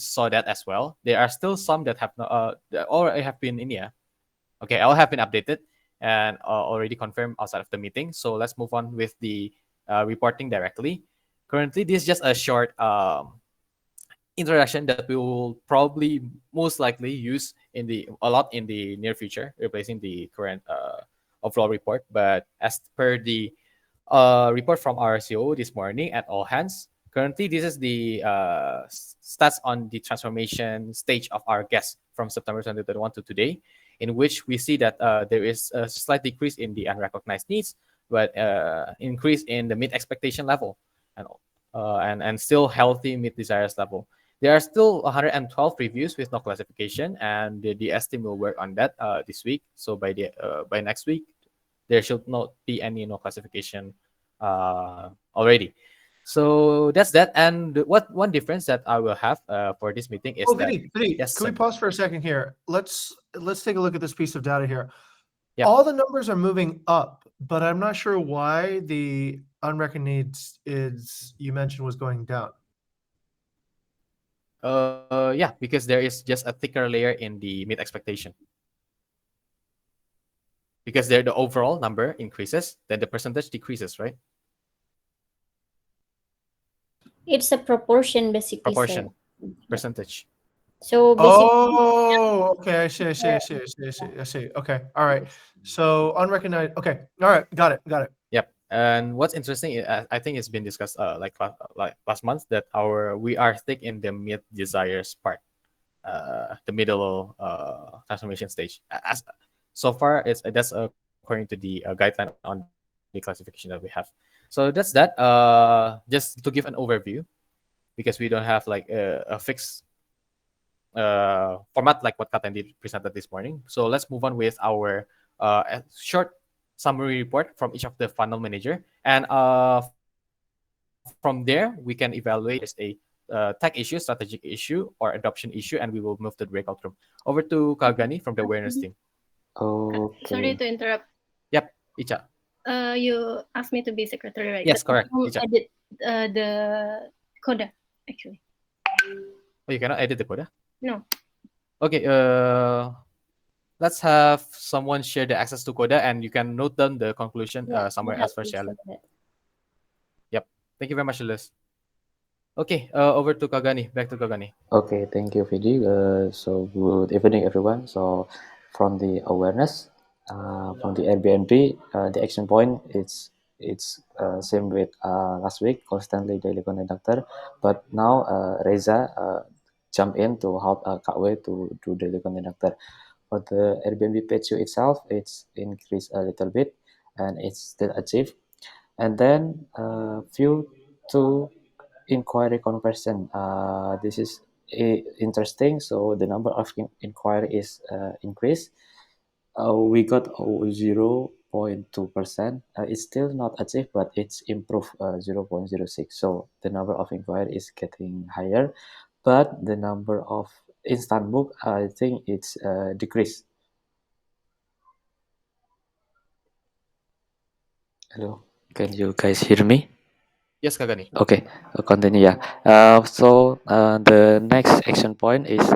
saw that as well. There are still some that have not, or have been in here. Okay, all have been updated and already confirmed outside of the meeting. So let's move on with the reporting directly. Currently, this is just a short introduction that we will probably most likely use in the a lot in the near future, replacing the current overall report. But as per the report from our CO this morning at all hands, currently this is the stats on the transformation stage of our guests from September 2021 to today, in which we see that there is a slight decrease in the unrecognized needs, but increase in the mid expectation level, and and still healthy mid desires level. There are still 112 reviews with no classification, and the team will work on that this week. So by next week, there should not be any no classification already. So that's that. And what one difference that I will have for this meeting is that Vinny, yes, can we pause for a second here? Let's take a look at this piece of data here. Yep. All the numbers are moving up, but I'm not sure why the unrecognized is you mentioned was going down. Yeah, because there is just a thicker layer in the mid expectation. Because there the overall number increases, then the percentage decreases, right? It's a proportion, basically. Proportion, So, percentage. so basically, Oh, okay. I see. Okay. All right. So unrecognized. Okay. All right. Got it. Yep. And what's interesting, I think it's been discussed like last month that we are thick in the mid desires part, the middle transformation stage. As so far, it's that's according to the guideline on the classification that we have. So that's that. Just to give an overview, because we don't have like a fixed format like what Katan did presented this morning. So let's move on with our short summary report from each of the funnel manager, and from there we can evaluate there is a tech issue, strategic issue, or adoption issue, and we will move to the breakout room. Over to Kagani from the awareness team. Sorry Okay. to interrupt. Yep, Icha. You asked me to be secretary, right? Yes, But correct. I Icha. edit the coda actually. Oh, you cannot edit the coda? No. Okay, let's have someone share the access to coda, and you can note down the conclusion somewhere else for Shailen. Yep. Thank you very much, Liz. Okay, over to Kagani. Back to Kagani. Okay, thank you, Vidi. So good evening, everyone. So from the awareness, from the Airbnb, the action point it's same with last week, constantly daily conductor. But now Reza jump in to help Kak Wei to do daily conductor. For the Airbnb page view itself, it's increased a little bit, and it's still achieved. And then view to inquiry conversion. This is interesting. So the number of inquiry is increased. We got 0.2%. It's still not achieved, but it's improved 0.06. So the number of inquiry is getting higher, but the number of instant book, I think it's decreased. Hello, can you guys hear me? Yes, Kagani. Okay, continue. Yeah. So the next action point is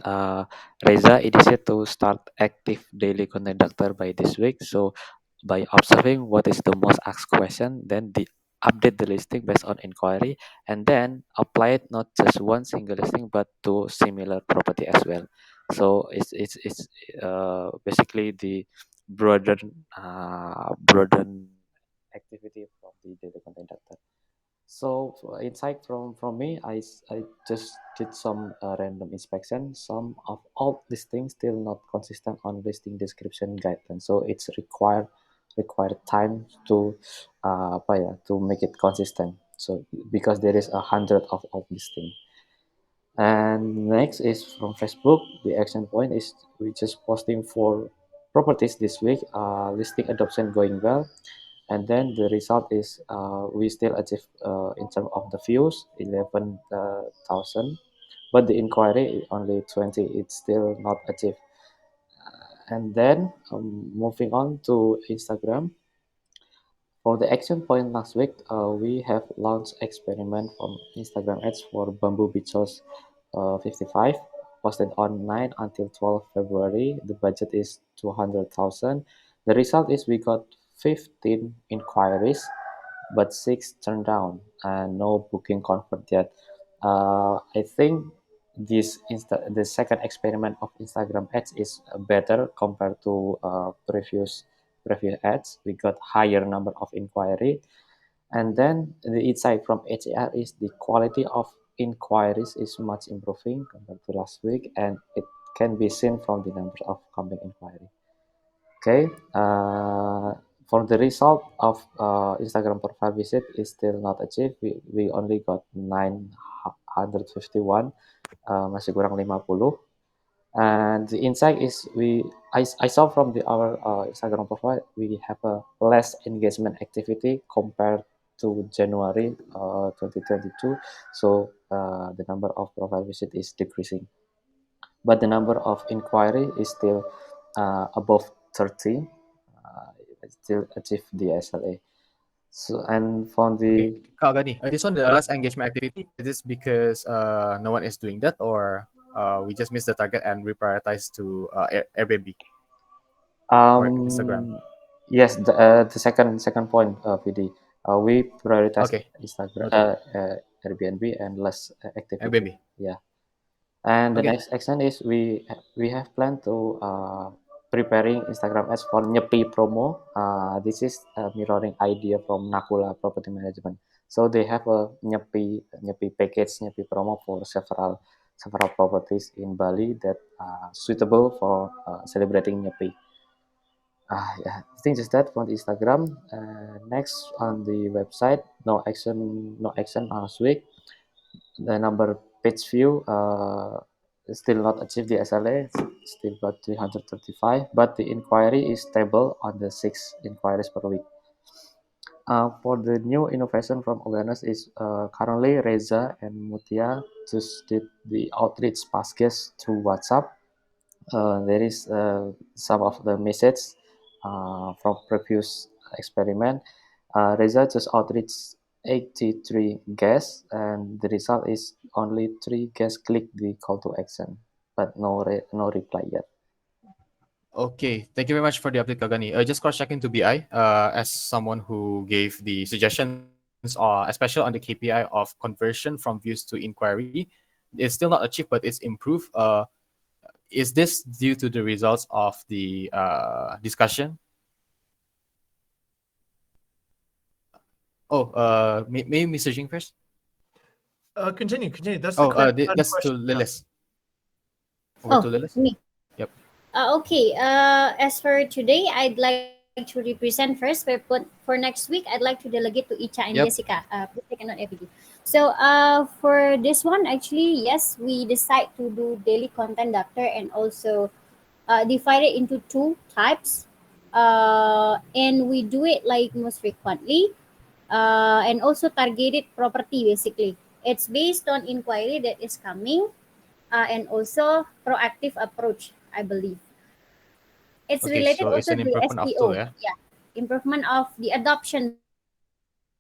Reza initiate to start active daily conductor by this week. So by observing what is the most asked question, then update the listing based on inquiry, and then apply it not just one single listing but to similar property as well. So it's basically the broaden activity from the daily conductor. So insight from me, I just did some random inspection. Some of all listings still not consistent on listing description guidelines. So it's required time to to make it consistent. So because there is 100 of all listing. And next is from Facebook. The action point is we just posting for properties this week. Listing adoption going well, and then the result is we still achieve in terms of the views 11,000, but the inquiry only 20. It's still not achieved. And then moving on to Instagram. For the action point last week, we have launched experiment from Instagram ads for bamboo beach house 55, posted on 9 until 12 February. The budget is 200,000. The result is we got 15 inquiries, but 6 turned down and no booking confirmed yet. I think the second experiment of Instagram ads is better compared to previous ads. We got higher number of inquiry, and then the insight from HR is the quality of inquiries is much improving compared to last week, and it can be seen from the number of coming inquiry. Okay, for the result of Instagram profile visit is still not achieved. We only got 951, masih kurang 50. And the insight is I saw from our Instagram profile we have a less engagement activity compared to January 2022. So the number of profile visit is decreasing, but the number of inquiry is still above 30. Still achieve the SLA. So and for Okay, the Kak Gani, this one, the last engagement activity, is this because no one is doing that, or we just missed the target and reprioritize to Airbnb or Instagram? yes, the second point, PD. We prioritize Okay, Instagram, noted. Airbnb, and less activity. Airbnb. Yeah. And the Okay. next action is we have planned to preparing Instagram ads for Nyepi promo. This is a mirroring idea from Nakula Property Management. So they have a Nyepi package, Nyepi promo for several properties in Bali that are suitable for celebrating Nyepi. Yeah, I think just that for the Instagram. Next on the website, no action last week. The number page view still not achieved the SLA, still got 335, but the inquiry is stable on the 6 inquiries per week. For the new innovation from awareness is currently Reza and Mutia just did the outreach past guests through WhatsApp. There is some of the message from previous experiment. Reza just outreach 83 guests, and the result is only 3 guests click the call to action, but no reply yet. Okay, thank you very much for the update, Kagani. Just cross-checking to BI, as someone who gave the suggestions, especially on the KPI of conversion from views to inquiry, it's still not achieved, but it's improved. Is this due to the results of the discussion? Oh, maybe Mr. Jing first. Continue. That's Oh, the that's to question. Lilis. Over to Lilis. Me. Yep. Okay. As for today, I'd like to represent first. For next week, I'd like to delegate to Icha and Yep. Jessica. Please take a note, everybody. So, for this one, actually, yes, we decide to do daily content doctor and also divide it into two types. And we do it like most frequently. And also targeted property basically. It's based on inquiry that is coming, and also proactive approach, I believe. It's Okay, related so it's also an to improvement of tool, SEO. yeah. Yeah, improvement of the adoption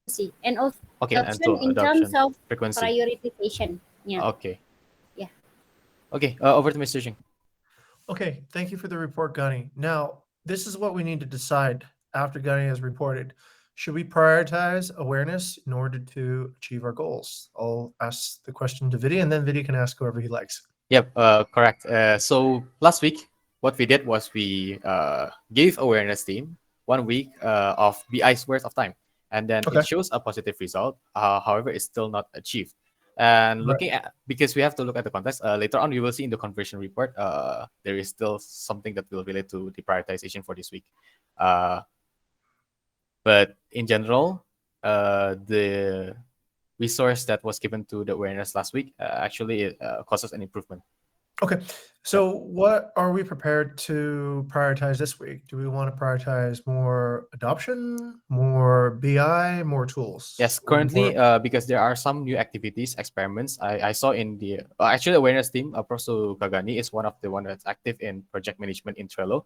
frequency and also Okay, and adoption tool in terms adoption of frequency. prioritization. Yeah, Okay. yeah. Okay, over to Mr. Jing. Okay, thank you for the report, Gunny. Now, this is what we need to decide after Gunny has reported. Should we prioritize awareness in order to achieve our goals? I'll ask the question to Vidya, and then Vidya can ask whoever he likes. Yep, correct. So last week, what we did was we gave awareness team 1 week of BI's worth of time, and then Okay. it shows a positive result. However, it's still not achieved. And Right. looking at, because we have to look at the context. Later on, you will see in the conversion report. There is still something that will relate to the prioritization for this week. Uh, but in general, the resource that was given to the awareness last week actually causes an improvement. Okay. So, what are we prepared to prioritize this week? Do we want to prioritize more adoption, more BI, more tools? Yes, or currently, more- because there are some new activities, experiments I saw in the actually awareness team. Proso Kagani is one of the one that's active in project management in Trello.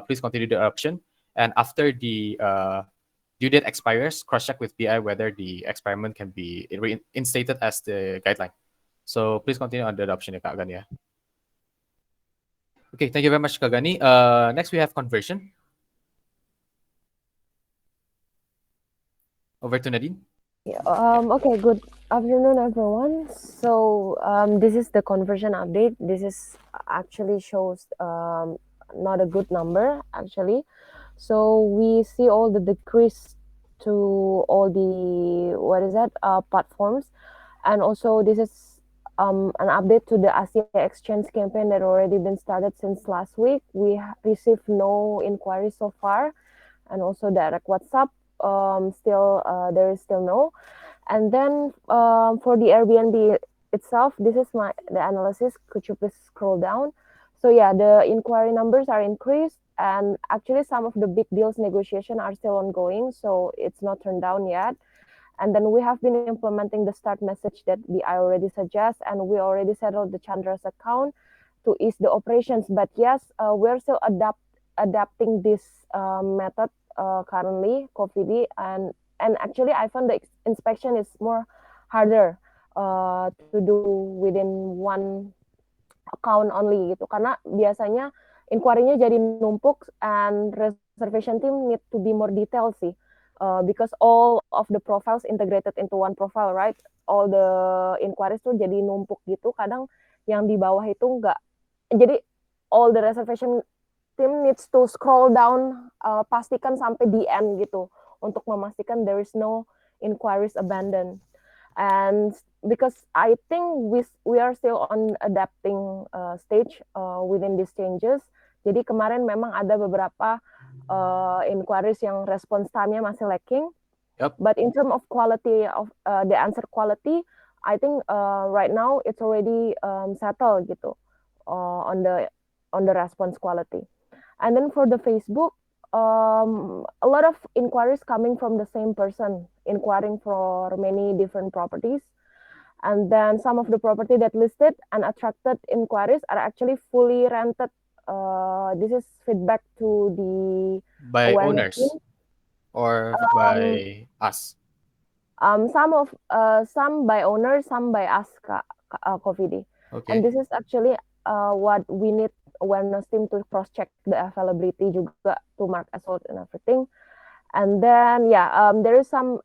Please continue the adoption, and after the due date expires, cross check with BI whether the experiment can be reinstated as the guideline. So please continue on the adoption, Kak Gani. Ya. Okay, thank you very much, Kak Gani. Next we have conversion. Over to Nadine. Okay, good afternoon, everyone. So this is the conversion update. This is actually shows not a good number actually. So we see all the decrease to all the platforms, and also this is an update to the Asia Exchange campaign that already been started since last week. We received no inquiries so far, and also direct WhatsApp. There is still no. And then for the Airbnb itself, this is the analysis. Could you please scroll down? So yeah, the inquiry numbers are increased, and actually some of the big deals negotiation are still ongoing, so it's not turned down yet. And then we have been implementing the start message that I already suggest, and we already settled the Chandra's account to ease the operations. But yes, we're still adapting this method currently, COVID, and actually I found the inspection is more harder to do within one account only gitu, karena biasanya inquiry-nya jadi numpuk and reservation team need to be more detailed sih, because all of the profiles integrated into one profile, right? All the inquiries tuh jadi numpuk gitu, kadang yang di bawah itu enggak, jadi all the reservation team needs to scroll down, pastikan sampai the end gitu, untuk memastikan there is no inquiries abandoned. And because I think we are still on adapting stage within these changes. Jadi kemarin memang ada beberapa inquiries yang response time-nya masih lacking. Yep. But in terms of quality of the answer quality, I think right now it's already settled gitu on the response quality. And then for the Facebook, a lot of inquiries coming from the same person, inquiring for many different properties. And then some of the property that listed and attracted inquiries are actually fully rented. This is feedback to the By awareness owners team. or by us? Some by owners, some by us, Kofidi. Okay. And this is actually what we need awareness team to cross check the availability juga to mark as sold and everything. And then there is some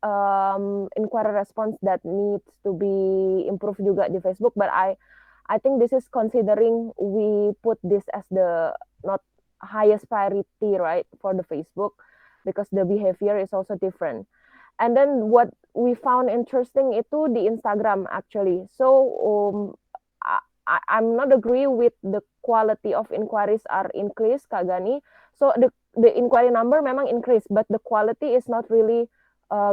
inquiry response that needs to be improved juga di Facebook, but I think this is considering we put this as the not highest priority, right, for the Facebook, because the behavior is also different. And then what we found interesting itu di Instagram actually. So I'm not agree with the quality of inquiries are increased, Kak Gani. So the inquiry number memang increase, but the quality is not really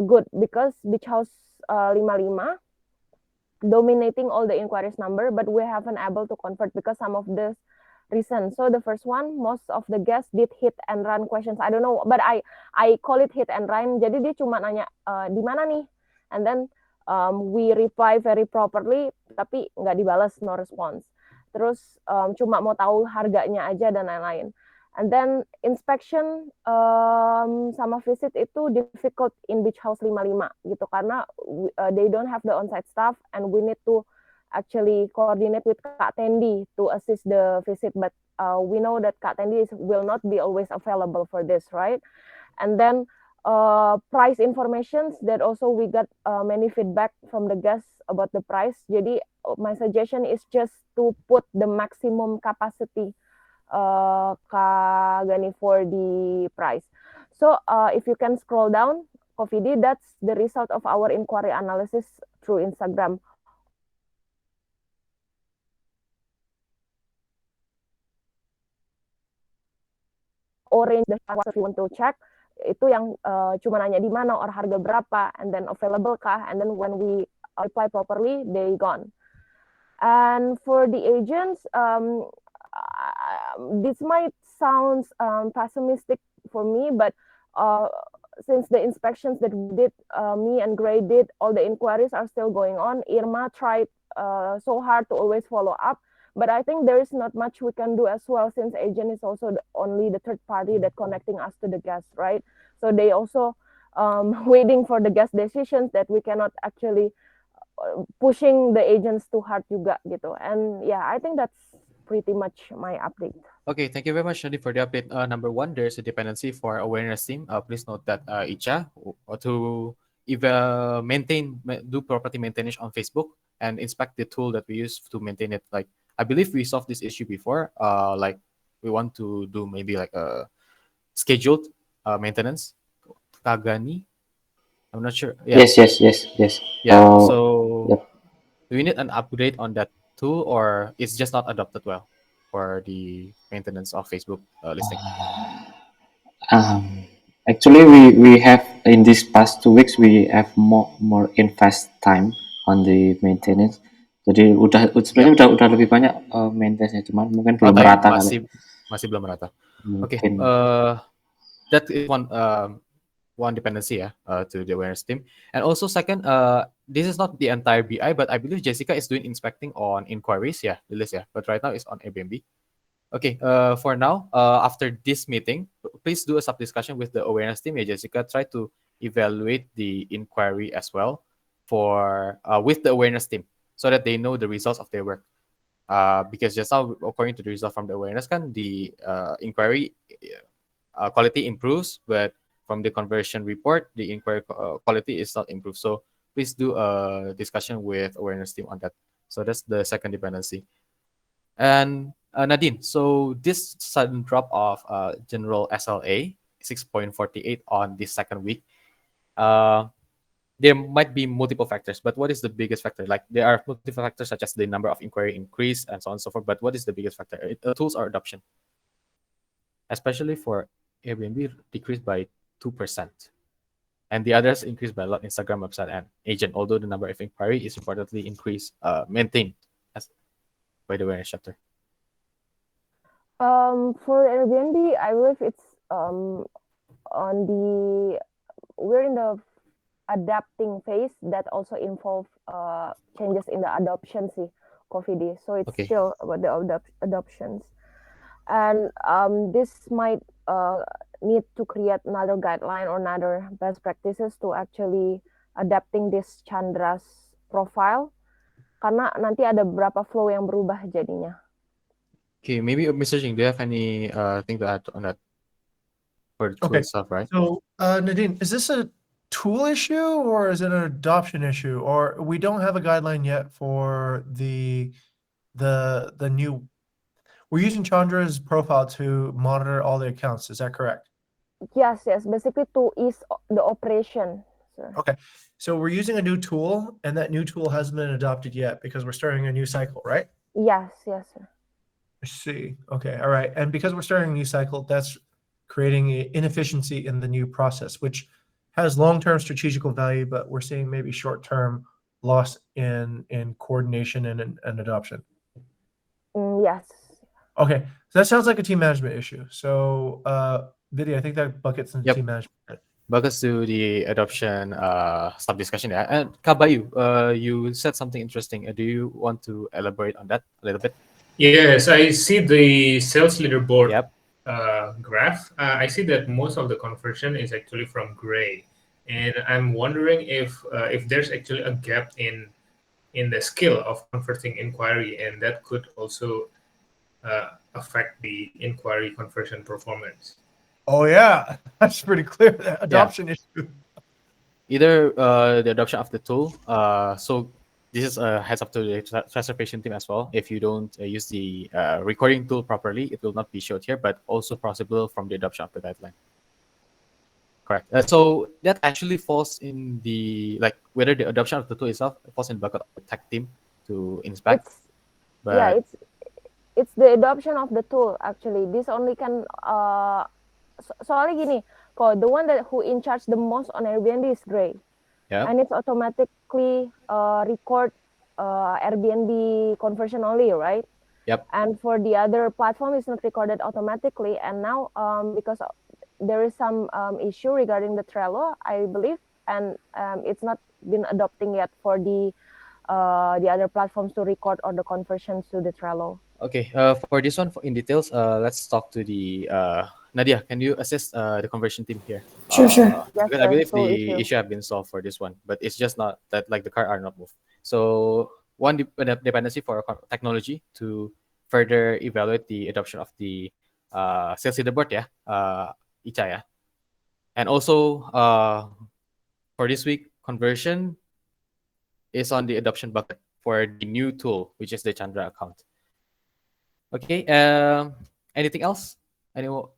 good, because Beach House 55 dominating all the inquiries number, but we haven't able to convert because some of this reason. So the first one, most of the guests did hit and run questions. I don't know, but I call it hit and run. Jadi dia cuma nanya di mana nih, and then we reply very properly, tapi nggak dibalas, no response. Terus cuma mau tahu harganya aja dan lain-lain. And then inspection sama visit itu difficult in Beach House 55 gitu, karena they don't have the on-site staff, and we need to actually coordinate with Kak Tendi to assist the visit. But we know that Kak Tendi will not be always available for this, right? And then price informations that also we got many feedback from the guests about the price. Jadi my suggestion is just to put the maximum capacity Kak Gani for the price. So if you can scroll down, Kofidi, that's the result of our inquiry analysis through Instagram. Orange, the if you want to check, itu yang cuma nanya di mana or harga berapa, and then available kah, and then when we reply properly, they gone. And for the agents, this might sound pessimistic for me, but since the inspections that we did, me and Gray did, all the inquiries are still going on. Irma tried so hard to always follow up, but I think there is not much we can do as well, since agent is also only the third party that connecting us to the guest, right? So they also waiting for the guest decisions that we cannot actually pushing the agents too hard juga gitu. And yeah, I think that's pretty much my update. Okay, thank you very much, Shadi, for the update. Number one, there's a dependency for awareness team. Please note that Icha to do property maintenance on Facebook and inspect the tool that we use to maintain it. Like I believe we solved this issue before. Like we want to do maybe like a scheduled maintenance. Kagani, I'm not sure. Yeah, Yes. yeah. Uh, So yep. do we need an upgrade on that tool, or it's just not adopted well for the maintenance of Facebook listing? Actually, we have in these past 2 weeks we have more invest time on the maintenance. Jadi sebenarnya Yep. udah lebih banyak maintenance-nya, cuman mungkin belum Tapi merata kali. masih belum merata. Okay. Mungkin. That is one dependency to the awareness team. And also second, this is not the entire BI, but I believe Jessica is doing inspecting on inquiries, yeah, the list, yeah. But right now it's on Airbnb. Okay, for now, after this meeting, please do a sub discussion with the awareness team, yeah, Jessica. Try to evaluate the inquiry as well for with the awareness team so that they know the results of their work. Because just now, according to the result from the awareness, the inquiry quality improves, but from the conversion report, the inquiry quality is not improved. So please do a discussion with awareness team on that. So that's the second dependency. And Nadine, so this sudden drop of general SLA 6.48 on this second week, there might be multiple factors, but what is the biggest factor? Like there are multiple factors such as the number of inquiry increase and so on and so forth. But what is the biggest factor? Tools or adoption, especially for Airbnb decreased by 2%, and the others increased by a lot. Instagram, website, and agent. Although the number of inquiry is reportedly increased, maintained as by the awareness chapter. For Airbnb, I believe it's we're in the adapting phase that also involve changes in the adoption COVID. So it's Okay. still about the adoptions. And this might need to create another guideline or another best practices to actually adapting this Chandra's profile, karena nanti ada beberapa flow yang berubah jadinya. Okay, maybe Mr. Jing, do you have any thing to add on that for the tool Okay. itself, right? So, Nadine, is this a tool issue or is it an adoption issue? Or we don't have a guideline yet for the new. We're using Chandra's profile to monitor all the accounts. Is that correct? Yes, basically to ease the operation, sir. Okay. So we're using a new tool, and that new tool hasn't been adopted yet because we're starting a new cycle, right? Yes, sir. I see. Okay. All right. And because we're starting a new cycle, that's creating an inefficiency in the new process, which has long-term strategical value, but we're seeing maybe short-term loss in coordination and adoption. Yes. Okay. So that sounds like a team management issue. So, Vidya, I think that buckets into Yep. team management. Bagus to the adoption sub discussion. Yeah. And Kabayu, you said something interesting. Do you want to elaborate on that a little bit? Yes, I see the sales leaderboard Yep. graph. I see that most of the conversion is actually from gray, and I'm wondering if there's actually a gap in the skill of converting inquiry, and that could also affect the inquiry conversion performance. Oh yeah, that's pretty clear. The adoption issue. Either the adoption of the tool. So this is a heads up to the transportation team as well. If you don't use the recording tool properly, it will not be showed here, but also possible from the adoption of the guideline. Correct. So that actually falls in the whether the adoption of the tool itself falls in the bucket of the tech team to inspect. It's the adoption of the tool actually. This only can soalnya gini, kok the one who in charge the most on Airbnb is Gray. Yeah. And it's automatically record Airbnb conversion only, right? Yep. And for the other platform, it's not recorded automatically. And now, because there is some issue regarding the Trello, I believe, and it's not been adopting yet for the other platforms to record all the conversions to the Trello. Okay. For this one, in details, let's talk to the Nadia. Can you assist the conversion team here? Sure. Yes, Because I believe so the issue have been solved for this one, but it's just not that the card are not moved. So one dependency for technology to further evaluate the adoption of the sales leaderboard, yeah, Icha, yeah. And also for this week, conversion is on the adoption bucket for the new tool, which is the Chandra account. Okay. Anything else? Anyone?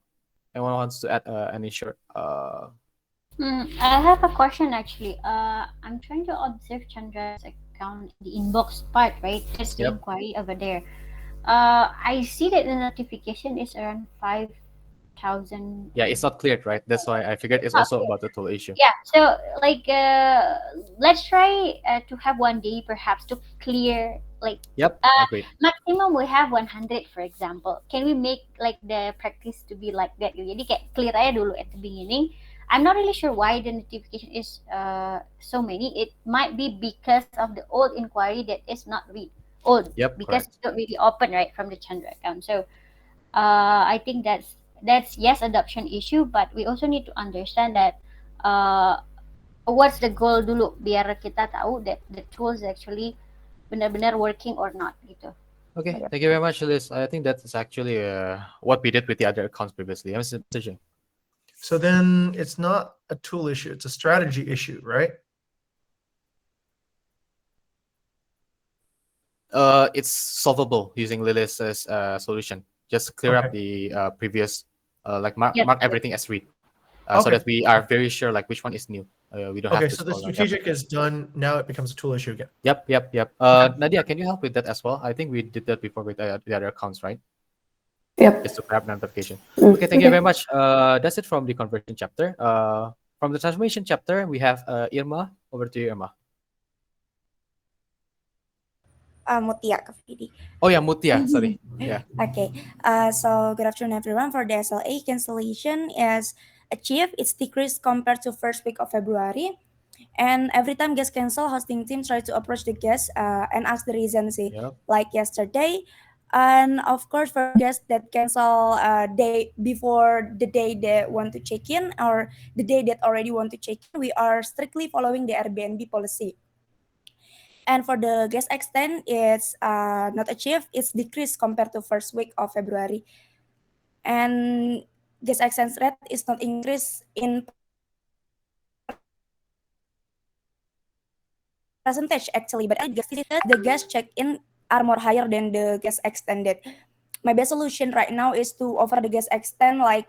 Anyone wants to add any short? I have a question actually. I'm trying to observe Chandra's account in the inbox part, right? That's the Yep. inquiry over there. I see that the notification is around 5,000. Yeah, it's not cleared, right? That's why I figured it's Not also clear. about the tool issue. Yeah, so like let's try to have one day perhaps to clear like Yep. uh, Agreed. maximum we have 100 for example. Can we make like the practice to be like that? Jadi kayak clear aja dulu at the beginning. I'm not really sure why the notification is so many. It might be because of the old inquiry that is not read old Yep. because Correct. it's not really open right from the Chandra account. So I think that's yes adoption issue, but we also need to understand that uh, what's the goal dulu biar kita tahu that the tools actually benar-benar working or not gitu. Okay. Thank you very much, Liz. I think that's actually what we did with the other accounts previously. I'm decision. So then it's not a tool issue, it's a strategy issue, right? It's solvable using Lilith's solution. Just clear up the previous, like mark Yep. everything as read, so Okay. that we are very sure like which one is new. We don't Okay, have to so the scroll down. Yep. strategic is done. Now it becomes a tool issue again. Yep. Nadia, can you help with that as well? I think we did that before with the other accounts, right? Yep. Just to grab notification. Mm, Okay, thank you okay. very much. That's it from the conversion chapter. From the transformation chapter, we have Irma. Over to you, Irma. Mutia Kak Vidi. Oh yeah, Mutia. Sorry. Yeah. Okay. So good afternoon, everyone. For the SLA cancellation is achieved. It's decreased compared to first week of February. And every time guest cancel, hosting team try to approach the guest and ask the reason, see, Yep. like yesterday. And of course, for guests that cancel day before the day they want to check in or the day that already want to check in, we are strictly following the Airbnb policy. And for the guest extend, it's not achieved. It's decreased compared to first week of February. And guest extend rate is not increased in percentage actually, but guest visited, the guest check-in are more higher than the guest extended. My best solution right now is to offer the guest extend like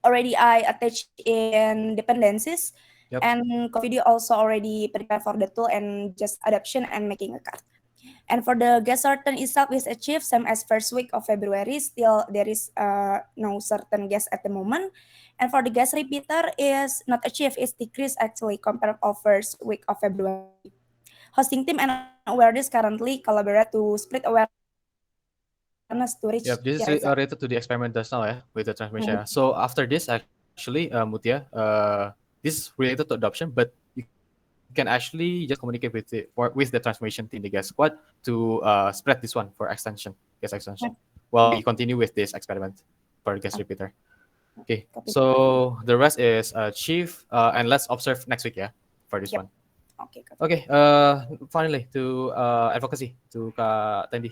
already I attach in dependencies. Yep. And video also already prepared for the tool and just adoption and making a card. And for the guest certain itself is achieved same as first week of February. Still there is no certain guest at the moment. And for the guest repeater is not achieved. It's decreased actually compared of first week of February. Hosting team and awareness currently collaborate to spread awareness to reach Yep, this the is result. related to the experiment just now, yeah, with the transmission. Yeah. So after this, actually, Mutia, this is related to adoption, but you can actually just communicate with with the transformation team, the guest squad, to spread this one for extension, guest extension, while we continue with this experiment for guest repeater. Okay, Copy. so the rest is chief, and let's observe next week, yeah, for this Yep. one. Okay, copy. Okay, finally to advocacy to Kak Tendi.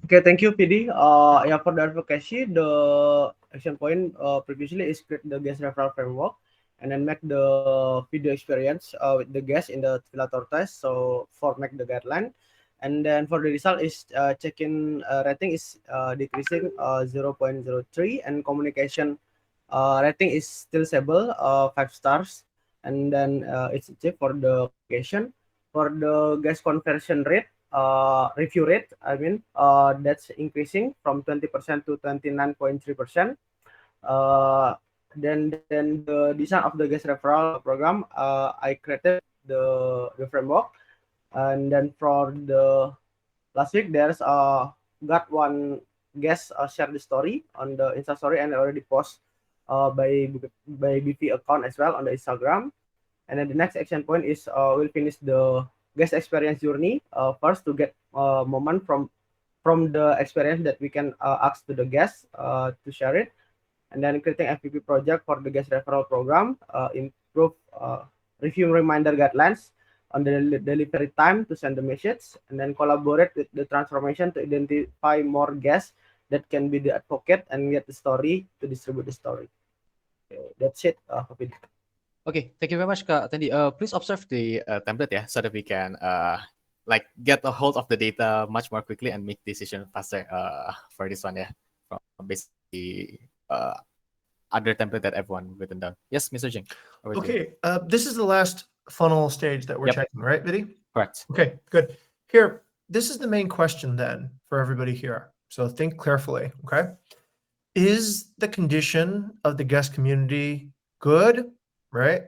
Okay, thank you, PD. Yeah, for the advocacy, the action point previously is create the guest referral framework and then make the video experience with the guest in the Filator test. So for make the guideline, and then for the result is check-in rating is decreasing 0.03 and communication rating is still stable 5 stars, and then it's achieved for the communication. For the guest conversion rate, review rate, that's increasing from 20% to 29.3%. Then the design of the guest referral program, I created the framework, and then for the last week there's got one guest share the story on the Insta story and already post by BP account as well on the Instagram. And then the next action point is we'll finish the guest experience journey first to get moment from the experience that we can ask to the guests to share it, and then creating FPP project for the guest referral program, improve review reminder guidelines on the delivery time to send the message, and then collaborate with the transformation to identify more guests that can be the advocate and get the story to distribute the story. Okay, that's it. Okay, thank you very much, Kak Tendi. Please observe the template, yeah, so that we can like get a hold of the data much more quickly and make decision faster for this one, yeah, from basically other template that everyone written down. Yes, Mr. Jing. over to you. Okay, this is the last funnel stage that we're Yep. checking, right, Vidhi? Correct. Okay, good. Here, this is the main question then for everybody here. So think carefully, okay? Is the condition of the guest community good, right?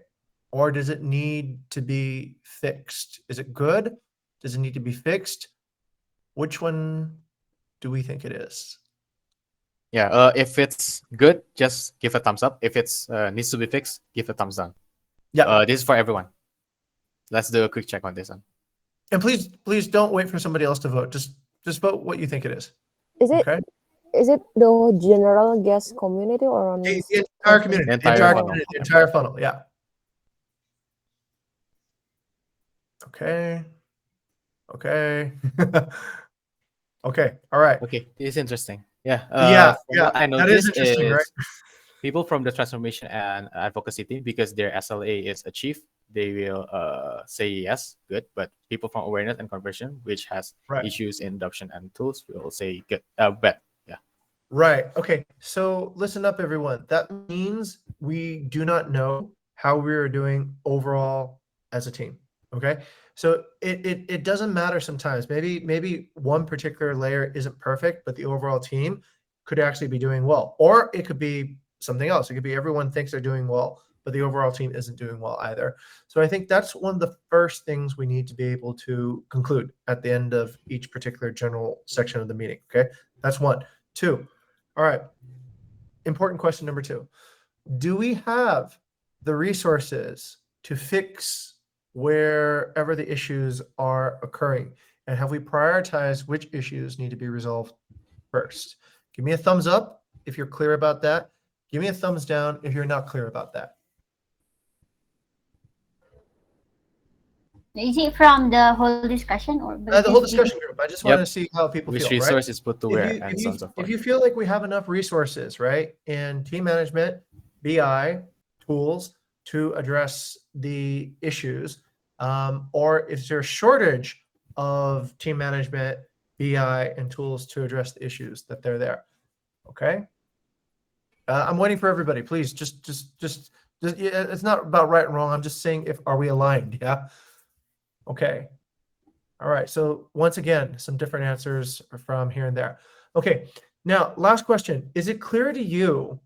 Or does it need to be fixed? Is it good? Does it need to be fixed? Which one do we think it is? Yeah, if it's good, just give a thumbs up. If it's needs to be fixed, give a thumbs down. Yeah. This is for everyone. Let's do a quick check on this one. And please don't wait for somebody else to vote. Just vote what you think it is. Is it Okay. is it the general guest community or on The entire community, The entire funnel. community, the entire funnel, yeah. Okay. Okay. Okay. All right. Okay, it's interesting. Yeah. Yeah, from yeah, what I that is noticed interesting, right? people from the transformation and advocacy team, because their SLA is achieved, they will say yes, good. But people from awareness and conversion, which has Right. issues in adoption and tools, will say good, bad. Yeah. Right. Okay. So listen up, everyone. That means we do not know how we are doing overall as a team. Okay. So it doesn't matter sometimes. Maybe one particular layer isn't perfect, but the overall team could actually be doing well. Or it could be something else. It could be everyone thinks they're doing well, but the overall team isn't doing well either. So I think that's one of the first things we need to be able to conclude at the end of each particular general section of the meeting. Okay. That's one. Two. All right. Important question number 2. Do we have the resources to fix wherever the issues are occurring? And have we prioritized which issues need to be resolved first? Give me a thumbs up if you're clear about that. Give me a thumbs down if you're not clear about that. Is it from the whole discussion or The whole discussion group. I just Yep. want to see how people Which feel, right? resource is put to where and so on and so If forth. you feel like we have enough resources, right, in team management, BI, tools to address the issues, or if there's a shortage of team management, BI, and tools to address the issues that they're there. Okay. I'm waiting for everybody. Please, just yeah, it's not about right and wrong. I'm just saying, are we aligned? Yeah. Okay. All right. So once again, some different answers from here and there. Okay. Now, last question. Is it clear to you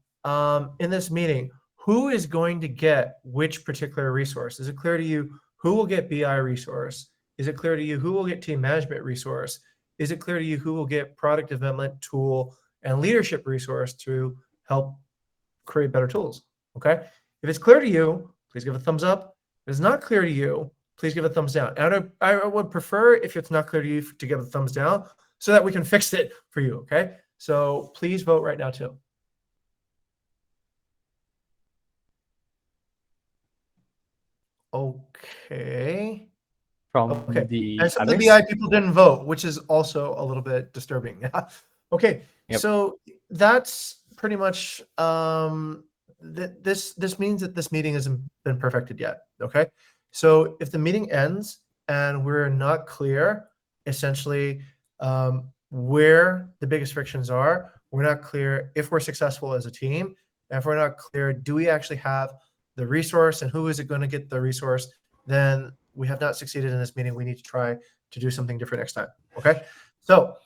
in this meeting who is going to get which particular resource? Is it clear to you who will get BI resource? Is it clear to you who will get team management resource? Is it clear to you who will get product development tool and leadership resource to help create better tools? Okay. If it's clear to you, please give a thumbs up. If it's not clear to you, please give a thumbs down. And I would prefer, if it's not clear to you, to give a thumbs down so that we can fix it for you. Okay. So please vote right now too. Okay. From Okay. the And some of the others? BI people didn't vote, which is also a little bit disturbing. Okay. Yep. So that's pretty much this means that this meeting hasn't been perfected yet. Okay. So if the meeting ends and we're not clear, essentially, where the biggest frictions are, we're not clear if we're successful as a team. And if we're not clear, do we actually have the resource and who is it going to get the resource? Then we have not succeeded in this meeting. We need to try to do something different next time. Okay. So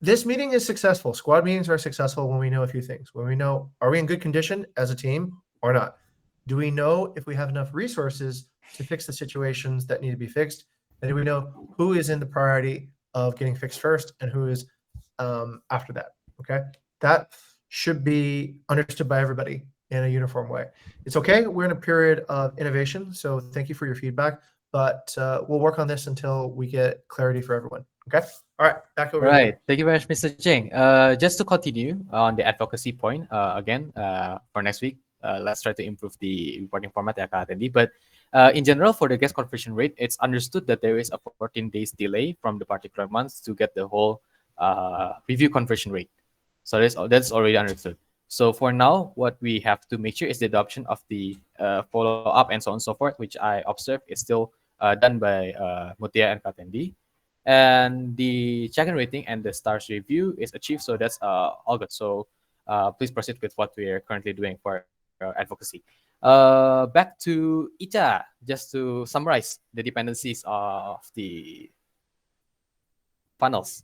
this meeting is successful. Squad meetings are successful when we know a few things. When we know, are we in good condition as a team or not? Do we know if we have enough resources to fix the situations that need to be fixed? And do we know who is in the priority of getting fixed first and who is after that? Okay. That should be understood by everybody in a uniform way. It's okay. We're in a period of innovation. So thank you for your feedback, but we'll work on this until we get clarity for everyone. Okay. All right. Back over. Right. Thank you very much, Mr. Cheng. Just to continue on the advocacy point, again, for next week, let's try to improve the reporting format, Kak Tendi. But In general, for the gas conversion rate, it's understood that there is a 14 days delay from the particular months to get the whole review conversion rate. So that's already understood. So for now, what we have to make sure is the adoption of the follow up and so on and so forth, which I observe is still done by Mutia and Katendi. And the check-in rating and the stars review is achieved, so that's all good. So please proceed with what we are currently doing for advocacy. Back to Icha, just to summarize the dependencies of the funnels.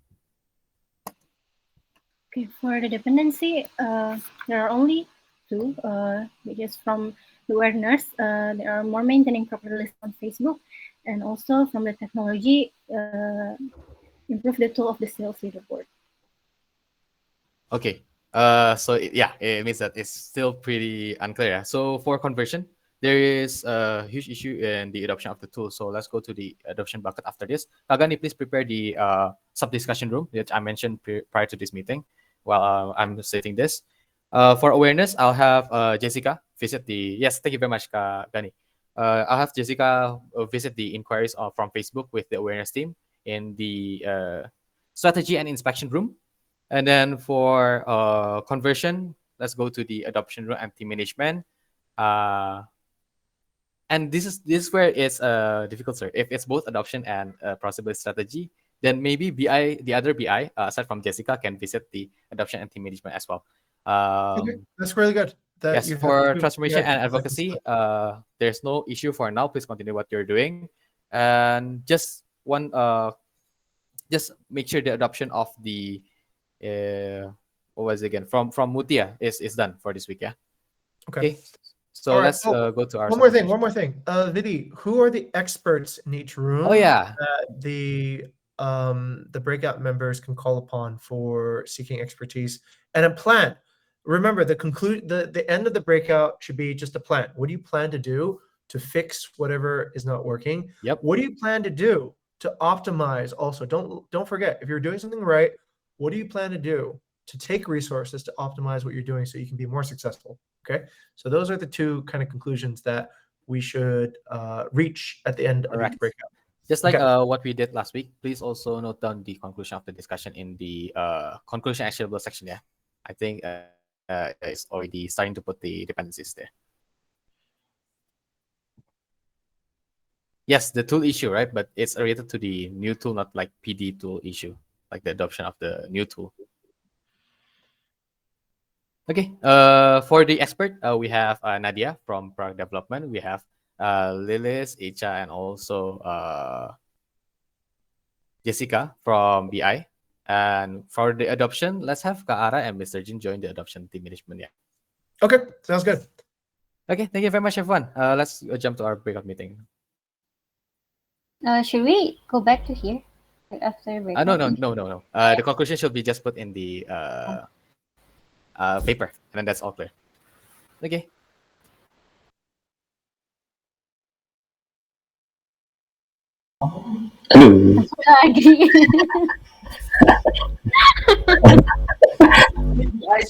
Okay, for the dependency, there are only two, which is from the awareness. There are more maintaining proper list on Facebook, and also from the technology, improve the tool of the sales leaderboard. Okay. Yeah, it means that it's still pretty unclear. So for conversion, there is a huge issue in the adoption of the tool. So let's go to the adoption bucket after this. Kagani, please prepare the sub-discussion room that I mentioned prior to this meeting while I'm stating this. For awareness, I'll have Jessica visit the... Yes, thank you very much, Kagani. I'll have Jessica visit the inquiries from Facebook with the awareness team in the strategy and inspection room. And then for conversion, let's go to the adoption room and team management. And this is where it's difficult, sir. If it's both adoption and possible strategy, then maybe BI, the other BI, aside from Jessica, can visit the adoption and team management as well. Okay, that's really good. That Yes, you have for two transformation BI and advocacy, there's no issue for now. Please continue what you're doing, and just make sure the adoption of the what was it again from Mutia is done for this week. Yeah. Okay. So All right. let's go to our one more thing. Vidi, who are the experts in each room? Oh yeah. That the breakout members can call upon for seeking expertise and a plan. Remember, the end of the breakout should be just a plan. What do you plan to do to fix whatever is not working? Yep. What do you plan to do to optimize? Also, don't forget, if you're doing something right, what do you plan to do to take resources to optimize what you're doing so you can be more successful? Okay, so those are the two kind of conclusions that we should reach at the end of each breakout. Just like what we did last week, please also note down the conclusion of the discussion in the conclusion actionable section. Yeah, I think it's already starting to put the dependencies there. Yes, the tool issue, right? But it's related to the new tool, not like PD tool issue, like the adoption of the new tool. Okay. For the expert, we have Nadia from product development. We have Lilis, Icha, and also Jessica from BI. And for the adoption, let's have Kaara and Mr. Jin join the adoption team management. Yeah. Okay, sounds good. Okay, thank you very much, everyone. Let's jump to our breakout meeting. Should we go back to here after breakout? No. The conclusion should be just put in the paper, and then that's all clear. Okay. Halo. Lagi.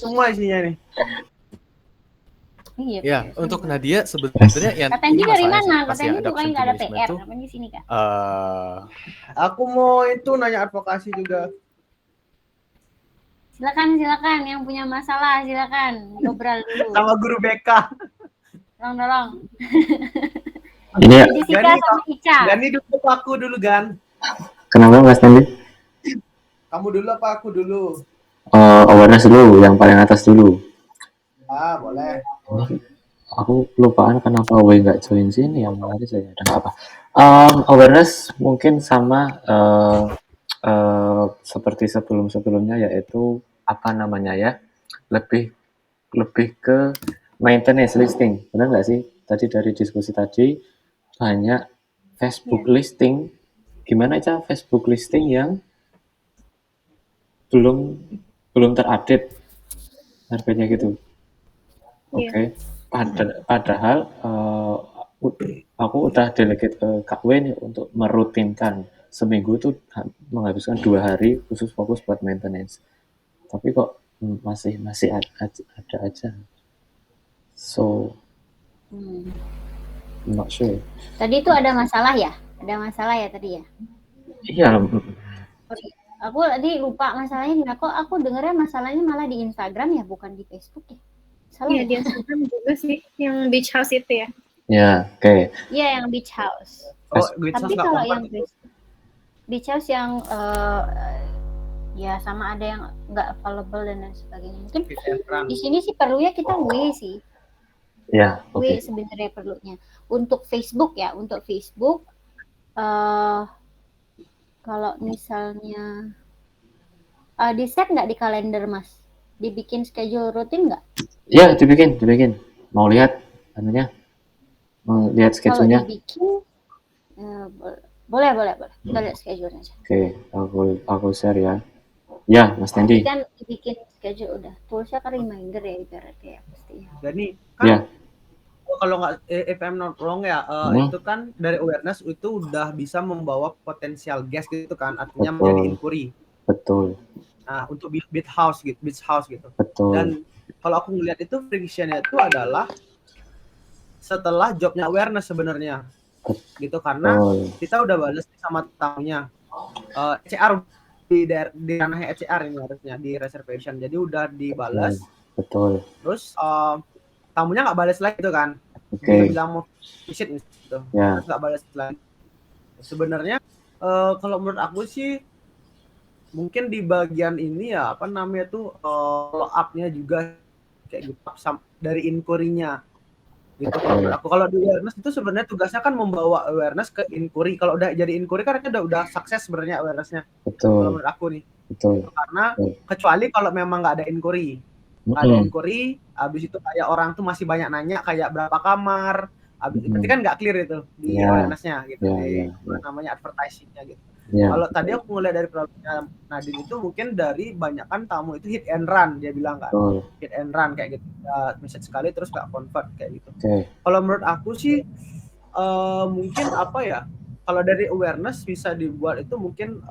Semua isinya nih. Iya. Ya, untuk Nadia sebenarnya yang Katanya dari mana? pas yang Katanya adoption bukan nggak ada team PR, management katanya di sini kak. Aku mau itu nanya advokasi juga. Silakan yang punya masalah silakan ngobrol dulu. Sama guru BK. Tolong. Ini Jessica sama Ica. Gani dulu apa aku dulu, Gan? Kenapa Mas Tandi? Kamu dulu apa aku dulu? Awareness dulu, yang paling atas dulu. Ah, boleh. Aku kelupaan kenapa W nggak join sini, yang menarik saya. Ada apa? Awareness mungkin sama seperti sebelumnya, yaitu apa namanya ya, lebih ke maintenance listing, benar nggak sih? Tadi dari diskusi tadi banyak Facebook listing, gimana aja Facebook listing yang belum terupdate harganya gitu. Oke. Padahal aku udah delegate ke Kak W nih untuk merutinkan seminggu itu menghabiskan 2 hari khusus fokus buat maintenance. Tapi kok masih ada aja. So I'm not sure. Tadi itu ada masalah ya? Ada masalah ya tadi ya? Iya, Aku tadi lupa masalahnya di mana. Kok aku dengernya masalahnya malah di Instagram ya, bukan di Facebook ya? Salah Iya, ya? di Instagram juga sih, yang beach house itu ya. ya, oke. Iya, yang beach house. Oh, Beach House Tapi nggak kalau comfort yang itu. beach house yang ya sama ada yang nggak available dan lain sebagainya. Mungkin Hit and run. di sini sih perlunya kita W sih. Ya, W oke. sebenarnya perlunya. Untuk Facebook ya, untuk Facebook kalau misalnya di set nggak di kalender Mas? Dibikin schedule rutin nggak? Ya, dibikin. Mau lihat anunya? Mau lihat Kalau schedule-nya? dibikin boleh. Kita lihat schedule-nya aja. Oke, aku share ya. Ya, Mas Nanti Tendi. kan dibikin schedule udah. Toolsnya kan reminder ya ibaratnya ya pasti. Jadi kan Ya. kalau nggak, if I'm not wrong ya, itu kan dari awareness itu udah bisa membawa potensial guest gitu kan, artinya menjadi inquiry. Betul. Nah, untuk beach house gitu. Betul. Dan kalau aku ngelihat itu frictionnya itu adalah setelah jobnya awareness sebenarnya, gitu karena kita udah balas sama tamunya. HR di ranahnya HR ini harusnya di reservation, jadi udah dibalas. Betul. Terus tamunya nggak balas lagi gitu kan? Oke. Dia bilang mau visit gitu, Ya. terus nggak balas lagi. Sebenarnya kalau menurut aku sih mungkin di bagian ini ya apa namanya tuh follow up-nya juga kayak gitu dari inquiry-nya gitu. Kalau menurut aku, kalau di awareness itu sebenarnya tugasnya kan membawa awareness ke inquiry. Kalau udah jadi inquiry kan udah sukses sebenarnya awareness-nya. Kalau menurut aku nih. Betul. Karena kecuali kalau memang nggak ada inquiry. Nggak ada inquiry, habis itu kayak orang tuh masih banyak nanya kayak berapa kamar, berarti kan nggak clear itu di awareness-nya gitu, di namanya advertising-nya gitu. Kalau tadi aku ngeliat dari problemnya Nadine itu mungkin dari banyakan tamu itu hit and run, dia bilang kan, hit and run kayak gitu, ya, message sekali terus nggak convert kayak gitu. Kalau menurut aku sih mungkin apa ya, kalau dari awareness bisa dibuat itu mungkin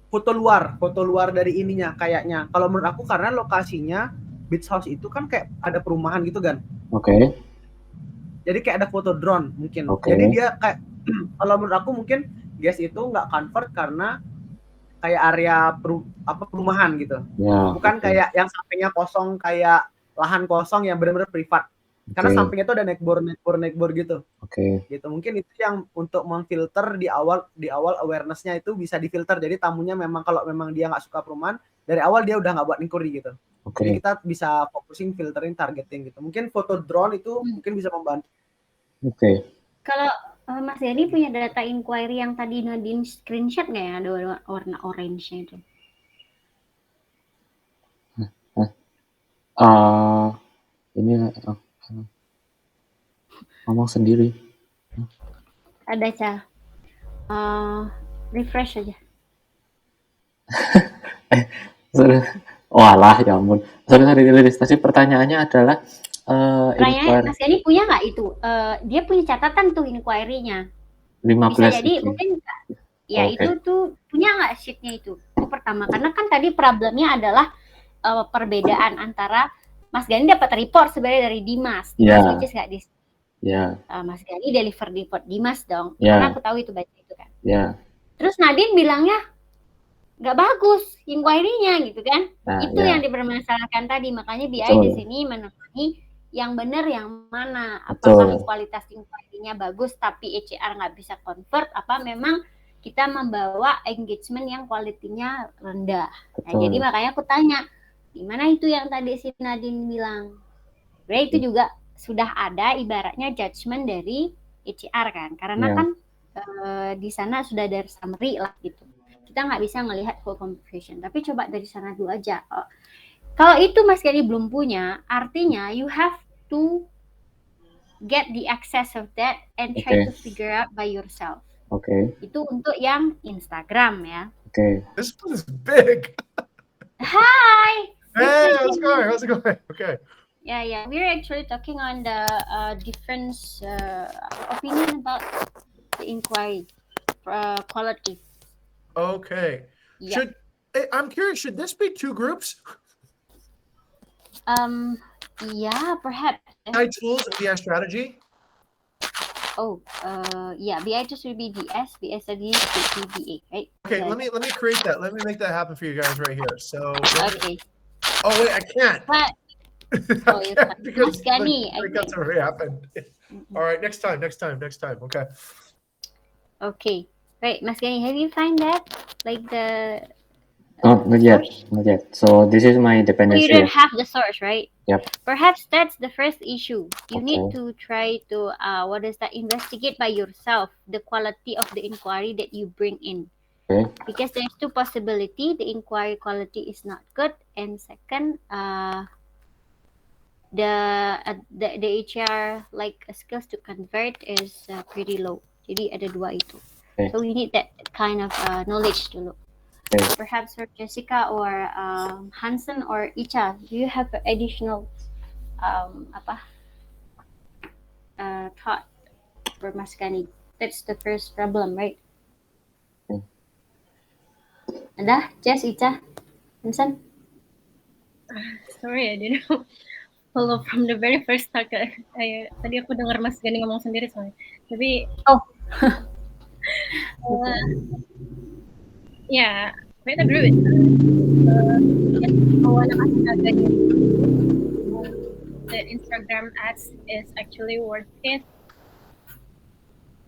foto luar dari ininya kayaknya. Kalau menurut aku karena lokasinya beach house itu kan kayak ada perumahan gitu kan. Oke. Jadi kayak ada foto drone mungkin. Jadi dia kayak kalau menurut aku mungkin guys itu nggak convert karena kayak area perumahan gitu. Ya, bukan kayak yang sampingnya kosong kayak lahan kosong yang benar-benar privat. Karena sampingnya itu ada neckboard gitu. Gitu. Mungkin itu yang untuk memfilter di awal awareness-nya itu bisa difilter. Jadi tamunya memang kalau memang dia nggak suka perumahan, dari awal dia udah nggak buat inquiry gitu. Jadi kita bisa fokusing, filtering, targeting gitu. Mungkin foto drone itu mungkin bisa membantu. Kalau Mas Denny punya data inquiry yang tadi Nadine screenshot nggak ya, ada warna orange-nya itu? Ini ngomong sendiri. Ada Ca. Refresh aja. Walah, ya ampun. Sorry, tadi pertanyaannya adalah pertanyaannya Mas Denny punya nggak itu? Dia punya catatan tuh inquiry-nya. 15 bisa jadi itu. Mungkin ya itu tuh punya nggak sheet-nya itu pertama, karena kan tadi problemnya adalah perbedaan antara Mas Gani dapat report sebenarnya dari Dimas which is nggak di Mas Gani deliver report Dimas dong, karena aku tahu itu baca itu kan. Terus Nadine bilangnya nggak bagus inquiry-nya gitu kan. Itu yang dipermasalahkan tadi, makanya BI di sini menemani yang benar yang mana, apakah kualitas inquiry-nya bagus tapi HR nggak bisa convert, apa memang kita membawa engagement yang kualitinya rendah. Nah, jadi makanya aku tanya, di mana itu yang tadi si Nadine bilang. Berarti itu juga sudah ada ibaratnya judgement dari HR kan, karena kan di sana sudah ada summary lah gitu. Kita nggak bisa ngelihat full conversation, tapi coba dari sana dulu aja. Kalau itu Mas Gani belum punya, artinya you have to get the access of that and try to figure out by yourself. Itu untuk yang Instagram ya. This one is big. Hi. Hey, how's it going? Okay. Yeah. We're actually talking on the different opinion about the inquiry quality. Okay. Yeah. I'm curious, should this be two groups? Yeah, perhaps. BI tools and BI strategy. Oh, yeah. BI tools will be DS, BI studies will be BA, right? Okay, Like, let me create that. Let me make that happen for you guys right here. So okay. oh wait, I can't. But I oh, you can't can't. because Mas Gani, the I breakouts think. already happened. All right, next time. Okay. Okay. Right, Mas Gani, have you find that? Like the Not yet, source? not yet. So this is my Oh, you dependency. don't have the source, right? Yep. Perhaps that's the first issue. You need Okay. to try to what is that? Investigate by yourself the quality of the inquiry that you bring in. Okay. Because there's two possibility: the inquiry quality is not good, and second, the HR like skills to convert is pretty low. Jadi ada dua itu. Okay. So we need that kind of knowledge dulu. Okay. Perhaps for Jessica or Hansen or Icha, do you have additional thought for Mas Gani? That's the first problem, right? Hmm. Ada, Jess, Icha, Hansen? Sorry, I didn't follow from the very first start. Tadi aku dengar Mas Gani ngomong sendiri soalnya. Tapi Oh. Yeah, quite agree with that. One of the Instagram ads is actually worth it,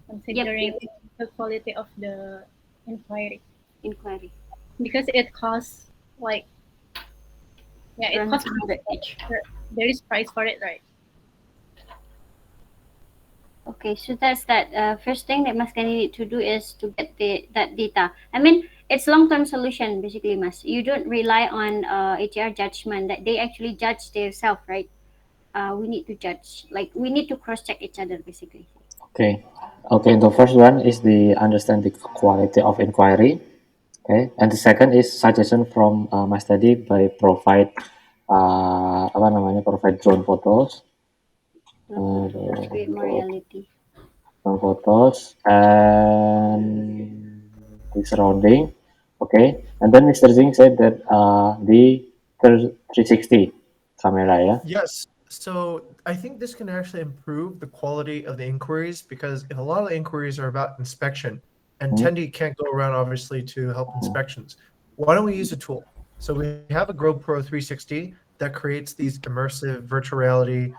considering the quality of the inquiry. Because it costs like, yeah, it costs 100 each. There is price for it, right? Okay, so that's that. First thing that Mas Gani need to do is to get that data. I mean, it's long-term solution basically, Mas. You don't rely on HR judgment that they actually judge themselves, right? We need to judge, like we need to cross-check each other basically. Okay. Okay. The first one is the understand the quality of inquiry. Okay. And the second is suggestion from my study by provide apa namanya provide drone photos. Create more reality. Drone photos and the surrounding. Okay. And then Mr. Zing said that the 360 camera, yeah. Yes. So I think this can actually improve the quality of the inquiries because if a lot of the inquiries are about inspection, and Tendi can't go around obviously to help inspections, why don't we use a tool? So we have a GoPro 360 that creates these immersive virtual reality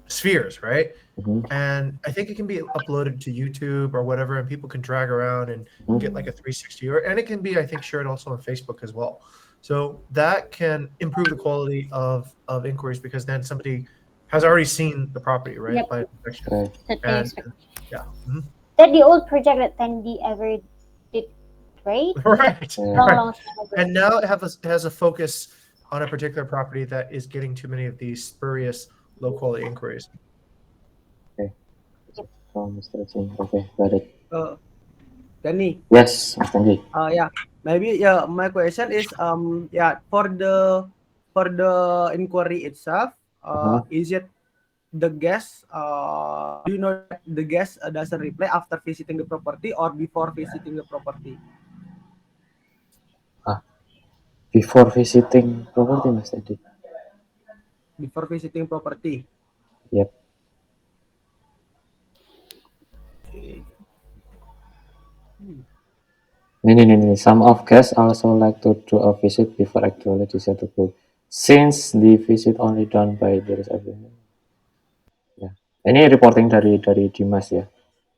spheres, right? And I think it can be uploaded to YouTube or whatever, and people can drag around and get like a 360, and it can be, I think, shared also on Facebook as well. So that can improve the quality of inquiries because then somebody has already seen the property, right? Yep. By inspection. And yeah. That the old project that Tandy ever did, right? Right. Long time ago. And now it has a focus on a particular property that is getting too many of these spurious, low quality inquiries. Okay. From Mr. Singh. Okay, got it. Danny. Yes, Mas Tanji. Yeah, maybe my question is for the inquiry itself, is it the guest do you know that the guest doesn't reply after visiting the property or before visiting the property? Before visiting property, Mas Tanji. Before visiting property. Yep. No. Some of guests also like to do a visit before actually decide to book. Since the visit only done by the reservation. Ya. Ini reporting dari Dimas ya.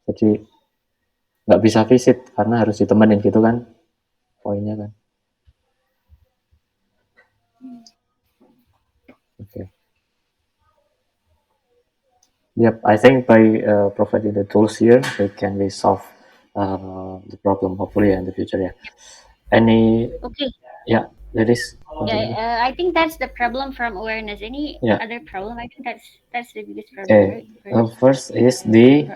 Jadi nggak bisa visit karena harus ditemenin gitu kan poinnya kan. Okay. Yep, I think by providing the tools here, they can be solve the problem hopefully in the future. Yeah. Any? Okay. Yeah, that is. Yeah, I think that's the problem from awareness. Any other problem? I think that's the biggest problem. Okay. Right? First is the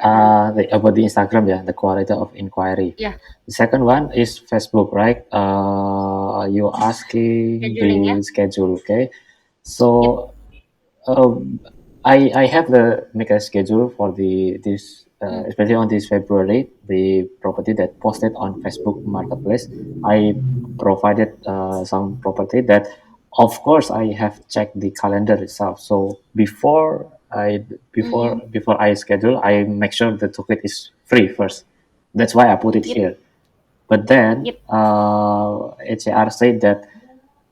about the Instagram, yeah, the quality of inquiry. Yeah. The second one is Facebook, right? You asking the schedule, okay? So, I have the make a schedule for this especially on this February, the property that posted on Facebook Marketplace. I provided some property that of course, I have checked the calendar itself. So before I schedule, I make sure the toolkit is free first. That's why I put it Yep. here. But then Yep. HR said that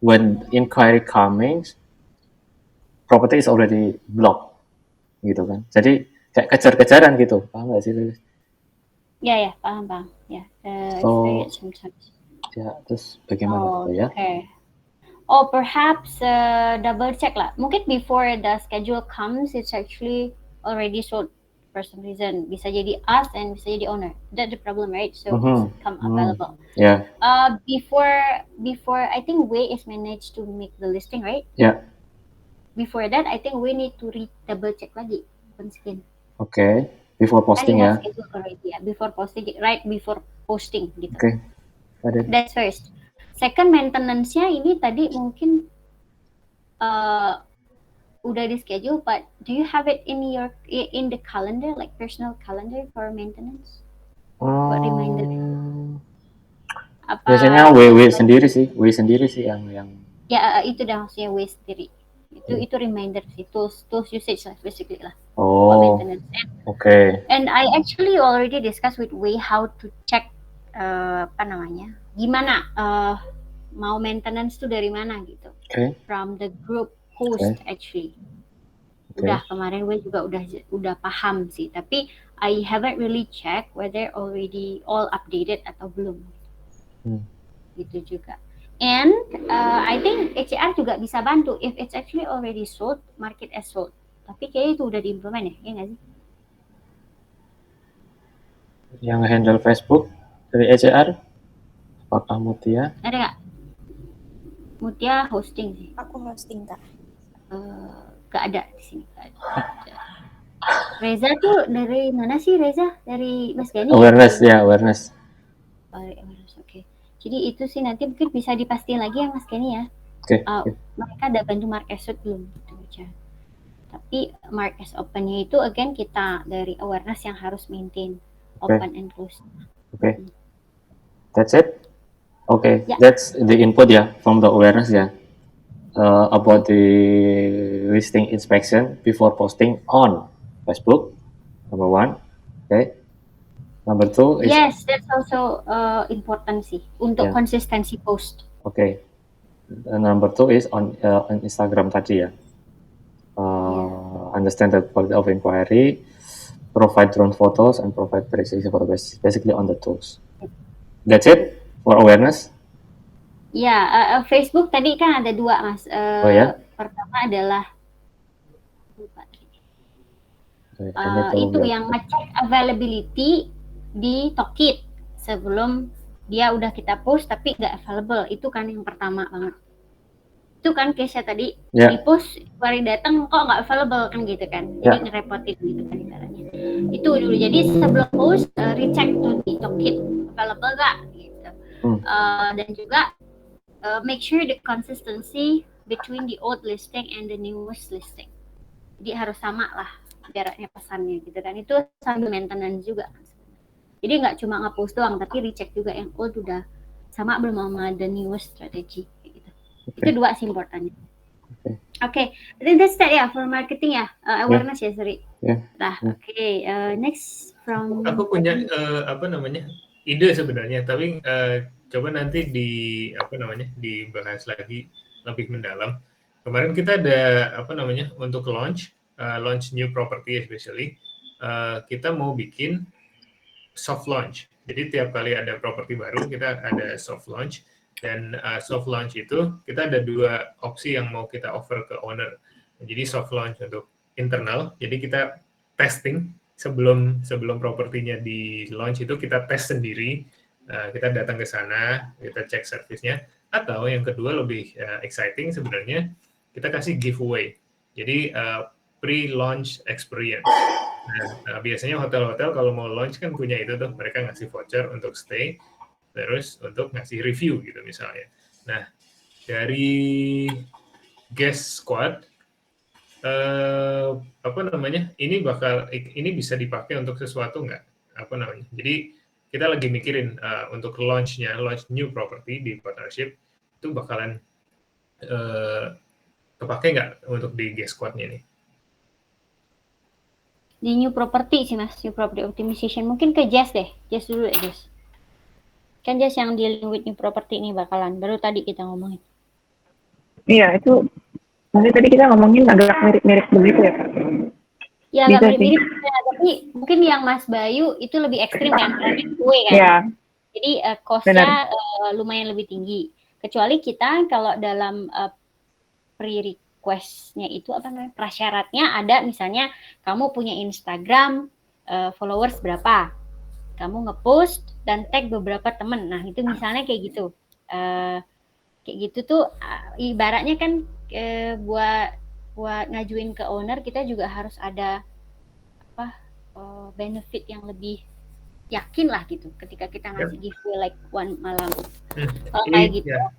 when inquiry coming, property is already blocked, gitu kan. Jadi kayak kejar-kejaran gitu, paham nggak sih, Lilis? Ya, paham. Ya, So, experience sometimes. ya, terus bagaimana gitu ya? Okay. Oh, perhaps double check lah. Mungkin before the schedule comes, it's actually already sold for some reason. Bisa jadi us and bisa jadi owner. That's the problem, right? So it's come available. Yeah, Before I think Wei is managed to make the listing, right? yeah, Before that, I think we need to double check lagi skin. okay. Before Kan posting you ya. have schedule already ya. Before posting, right before posting gitu. Okay, got it. That's first. Second, maintenance-nya ini tadi mungkin udah di schedule, but do you have it in the calendar, like personal calendar for maintenance? Buat reminder. Apa Biasanya W sendiri sih yang ya itu dah maksudnya Wei sendiri. Itu reminder sih, tools usage lah basically lah. Oh, Maintenance. okay. And I actually already discussed with Wei how to check gimana mau maintenance tuh dari mana gitu. Okay. From the group host actually. Udah kemarin Wei juga udah paham sih, tapi I haven't really checked whether already all updated atau belum. Gitu juga. And I think HR juga bisa bantu if it's actually already sold, market as sold. Tapi kayaknya itu udah diimplement ya nggak sih? Yang handle Facebook dari HR, apakah Mutia? Ada nggak? Mutia hosting sih. Aku hosting Kak. Gak ada di sini. Gak ada. Reza tuh dari mana sih Reza? Dari Mas Gani? Awareness ya, awareness. Awareness, oke. Jadi itu sih nanti mungkin bisa dipastiin lagi ya Mas Gani ya. Oke. Mereka ada bantu mark as open belum gitu aja. Tapi mark as open-nya itu again kita dari awareness yang harus maintain open and close. Okay. That's it. Okay, Yeah. that's the input ya from the awareness ya. About the listing inspection before posting on Facebook, number one. Okay. Number two is Yes, that's also important sih untuk konsistensi post. Okay. Number two is on Instagram tadi ya. Understand the quality of inquiry, provide drone photos, and provide precision photos, basically on the tools. That's it for awareness. Ya, Facebook tadi kan ada dua Mas. Pertama adalah itu yang ngecek availability di Tokit sebelum dia udah kita post tapi nggak available. Itu kan yang pertama banget. Itu kan case-nya tadi di post baru datang kok nggak available kan gitu kan. Jadi ngerepotin gitu kan caranya. Itu dulu. Jadi sebelum post recheck tuh di Tokit available nggak gitu. Dan juga make sure the consistency between the old listing and the newest listing. Jadi harus sama lah jaraknya pesannya gitu kan. Itu sambil maintenance juga. Jadi nggak cuma nge-post doang, tapi recheck juga yang old udah sama belum sama the newest strategy gitu. Itu dua sih importantnya. Okay. I think that's that ya for marketing ya, awareness ya sorry. Nah, next from. Aku punya ide sebenarnya, tapi coba nanti dibahas lagi lebih mendalam. Kemarin kita ada untuk launch new property especially kita mau bikin soft launch. Jadi tiap kali ada properti baru kita ada soft launch, dan soft launch itu kita ada dua opsi yang mau kita offer ke owner. Jadi soft launch untuk internal, jadi kita testing sebelum propertinya di launch itu kita tes sendiri, kita datang ke sana, kita cek servisnya. Atau yang kedua lebih exciting sebenarnya, kita kasih giveaway. Jadi pre-launch experience. Nah, biasanya hotel-hotel kalau mau launch kan punya itu tuh, mereka ngasih voucher untuk stay, terus untuk ngasih review gitu misalnya. Nah, dari guest squad ini bisa dipakai untuk sesuatu nggak? Jadi kita lagi mikirin untuk launch new property di partnership itu bakalan kepake nggak untuk di G Squad-nya nih? Di new property sih Mas, new property optimization. Mungkin ke Jess deh, Jess dulu ya Jess. Kan Jess yang dealing with new property ini bakalan, baru tadi kita ngomongin. Iya, itu nanti tadi kita ngomongin agak mirip-mirip begitu ya, Kak? Ya agak Bisa sih. mirip-mirip, tapi mungkin yang Mas Bayu itu lebih ekstrim kan, karena giveaway kan. Iya, Jadi cost-nya lumayan lebih tinggi. Kecuali kita kalau dalam pre-request-nya itu apa namanya, prasyaratnya ada misalnya kamu punya Instagram followers berapa, kamu ngepost dan tag beberapa temen. Nah itu misalnya kayak gitu. Kayak gitu tuh ibaratnya kan buat ngajuin ke owner kita juga harus ada apa benefit yang lebih yakin lah gitu ketika kita ngasih giveaway like one malam. Kalau kayak gitu ya.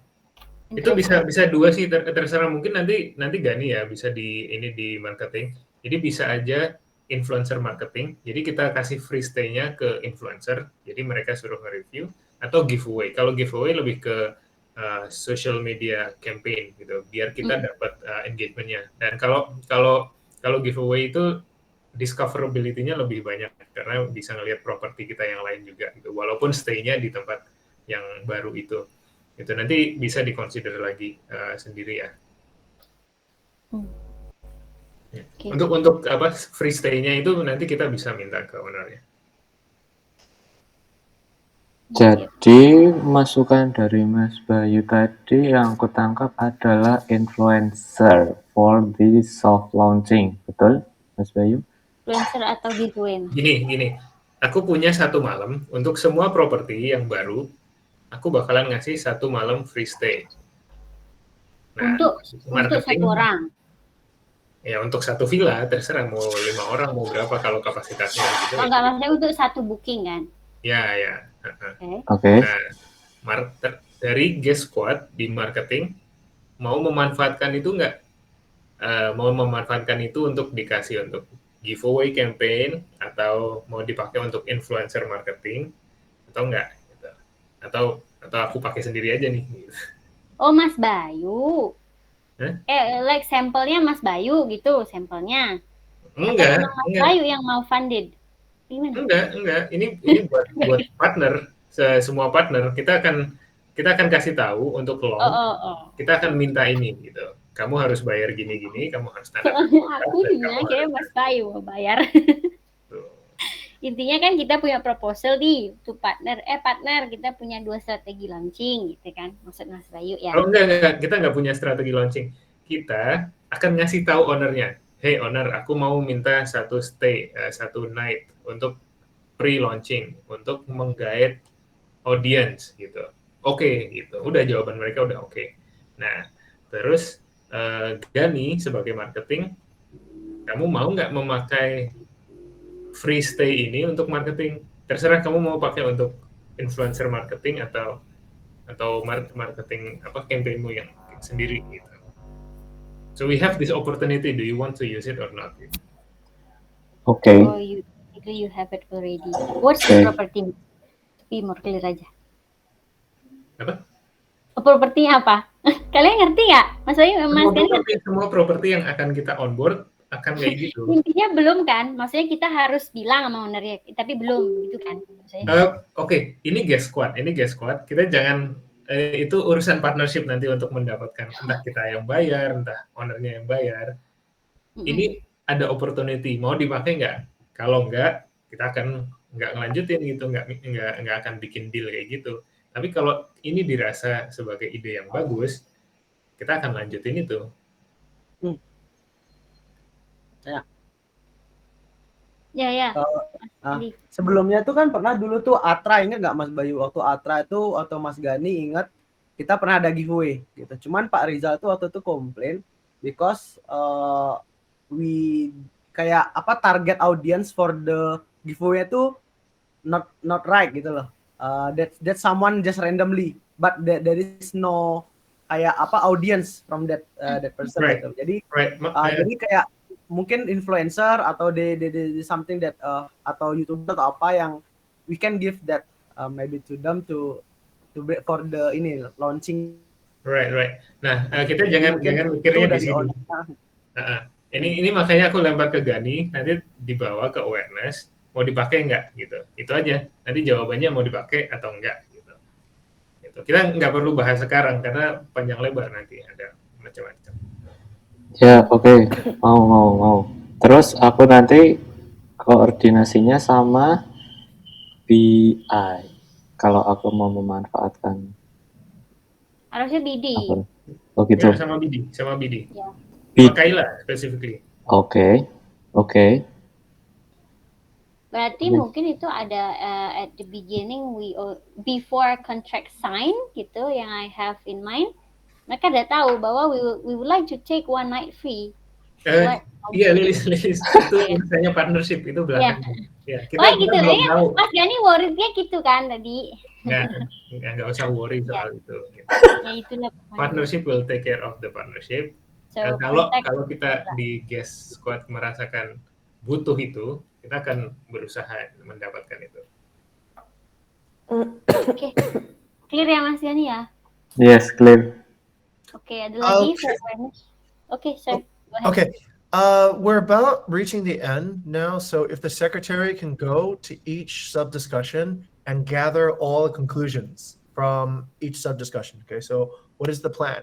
Itu bisa dua sih, terserah, mungkin nanti Gani ya bisa di marketing. Jadi bisa aja influencer marketing. Jadi kita kasih free stay-nya ke influencer. Jadi mereka suruh nge-review, atau giveaway. Kalau giveaway lebih ke social media campaign gitu, biar kita dapat engagement-nya. Dan kalau giveaway itu discoverability-nya lebih banyak karena bisa ngelihat properti kita yang lain juga gitu. Walaupun stay-nya di tempat yang baru itu nanti bisa dikonsider lagi sendiri ya. Okay. Untuk apa free stay-nya itu nanti kita bisa minta ke ownernya. Jadi masukan dari Mas Bayu tadi yang aku tangkap adalah influencer for the soft launching, betul Mas Bayu? Influencer atau giveaway? Gini, aku punya 1 malam untuk semua properti yang baru. Aku bakalan ngasih 1 malam free stay. Nah, untuk 1 orang. Ya untuk 1 villa terserah mau 5 orang mau berapa kalau kapasitasnya gitu. Oh enggak, maksudnya untuk 1 booking kan? Ya. Oke. Nah, dari Guest Squad di marketing mau memanfaatkan itu nggak? Mau memanfaatkan itu untuk dikasih untuk giveaway campaign atau mau dipakai untuk influencer marketing atau enggak gitu. Atau aku pakai sendiri aja nih gitu. Oh Mas Bayu. Like sampelnya Mas Bayu gitu, sampelnya. Enggak. Mas Bayu yang mau funded. Gimana? Enggak. Ini buat partner, semua partner. Kita akan kasih tahu untuk launch. Kita akan minta ini gitu. Kamu harus bayar gini-gini, kamu harus tanda. Aku juga kayak Mas Bayu mau bayar. Intinya kan kita punya proposal nih untuk partner kita punya 2 strategi launching gitu kan, maksud Mas Bayu ya. Oh enggak, kita nggak punya strategi launching. Kita akan ngasih tahu ownernya, hey owner, aku mau minta 1 stay, 1 night untuk pre-launching, untuk menggait audience gitu. Oke, gitu. Udah jawaban mereka udah oke. Nah, terus Gani sebagai marketing, kamu mau nggak memakai free stay ini untuk marketing? Terserah kamu mau pakai untuk influencer marketing atau marketing apa campaignmu yang sendiri gitu. So we have this opportunity. Do you want to use it or not? Okay. Oh, you have it already. What's the property? Be more clear aja. Apa? Propertinya apa? Kalian ngerti nggak? Mas Bayu, semua properti yang akan kita onboard akan kayak gitu. Intinya belum kan? Maksudnya kita harus bilang sama ownernya, tapi belum gitu kan? Oke. Ini guest squad. Kita jangan itu urusan partnership nanti untuk mendapatkan entah kita yang bayar, entah ownernya yang bayar. Ini ada opportunity, mau dipakai nggak? Kalau nggak, kita akan nggak ngelanjutin gitu, nggak akan bikin deal kayak gitu. Tapi kalau ini dirasa sebagai ide yang bagus, kita akan lanjutin itu. Ya. Sebelumnya tuh kan pernah dulu tuh Atra, ingat nggak Mas Bayu, waktu Atra itu atau Mas Gani ingat kita pernah ada giveaway gitu. Cuman Pak Rizal tuh waktu itu komplain because we kayak apa target audience for the giveaway tuh not right gitu loh. That someone just randomly, but there is no kayak apa audience from that person gitu. Jadi jadi kayak mungkin influencer atau they something that atau YouTuber atau apa yang we can give that maybe to them to for the ini launching Right. Nah, kita jangan mikirnya di sini. Ini makanya aku lempar ke Gani, nanti dibawa ke awareness, mau dipakai nggak gitu. Itu aja. Nanti jawabannya mau dipakai atau enggak gitu. Kita nggak perlu bahas sekarang karena panjang lebar nanti ada macam-macam. Ya, oke. Mau. Terus aku nanti koordinasinya sama BI kalau aku mau memanfaatkan Harusnya BD. apa? Oh gitu. Ya, sama BD. Ya. Sama Kayla specifically. Oke. Berarti mungkin itu ada at the beginning before contract sign gitu yang I have in mind. Mereka udah tahu bahwa we would like to take one night fee. Iya, Lilis itu misalnya partnership itu belakangan. Ya, kita gitu belum ya. tahu. Mas Gani worried-nya gitu kan tadi. Nggak usah worry soal itu. Gitu. Ya itulah. Partnership will take care of the partnership. So, kalau kita di guest squad merasakan butuh itu, kita akan berusaha mendapatkan itu. Oke. Clear ya Mas Gani ya? Yes, clear. Oke, ada lagi for awareness. Okay, sir. Go ahead. Okay. We're about reaching the end now, so if the secretary can go to each sub-discussion and gather all the conclusions from each sub-discussion. Okay, so what is the plan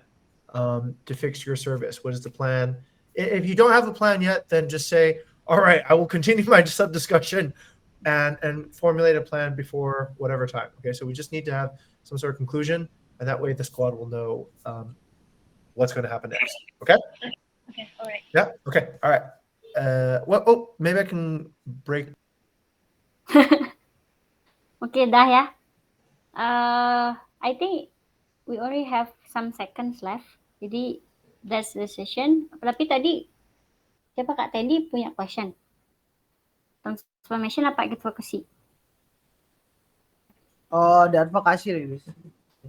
to fix your service? What is the plan? If you don't have a plan yet, then just say, all right, I will continue my sub-discussion and formulate a plan before whatever time. Okay, so we just need to have some sort of conclusion, and that way the squad will know what's going to happen next. Okay? Okay, all right. Yeah. Okay. All right. Maybe I can break. Okay, dah ya. I think we already have some seconds left. Jadi that's the session. Tapi tadi siapa Kak Tendi punya question? Transformation apa advocacy? Oh, di advokasi ini.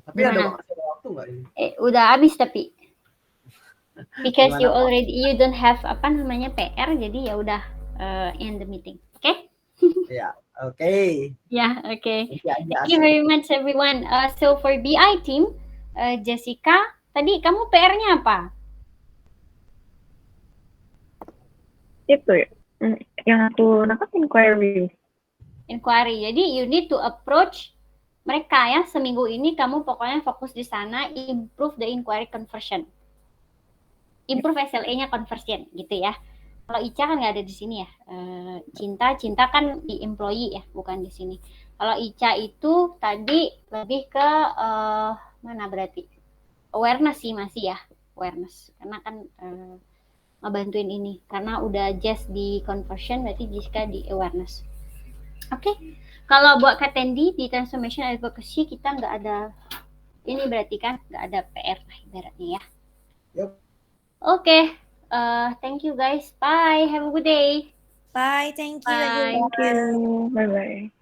Tapi ada waktu nggak ini? Udah habis tapi. Because you don't have apa namanya PR, jadi ya udah end the meeting. Okay? Ya, oke. Yeah, okay. Thank you very much everyone. So for BI team, Jessica, tadi kamu PR-nya apa? Itu ya, yang aku nangkap inquiry. Jadi you need to approach mereka ya, seminggu ini kamu pokoknya fokus di sana, improve the inquiry conversion. Improve SLA-nya conversion gitu ya. Kalau Ica kan nggak ada di sini ya. Cinta kan di employee ya, bukan di sini. Kalau Ica itu tadi lebih ke mana berarti? Awareness sih masih ya, awareness. Karena kan ngebantuin ini. Karena udah just di conversion, berarti Jessica di awareness. Oke. Kalau buat Kak Tendi di transformation advocacy kita nggak ada ini berarti kan nggak ada PR lah ibaratnya ya. Yep. Oke. Thank you guys. Bye. Have a good day. Bye. Thank you. Bye. Thank you. Bye-bye.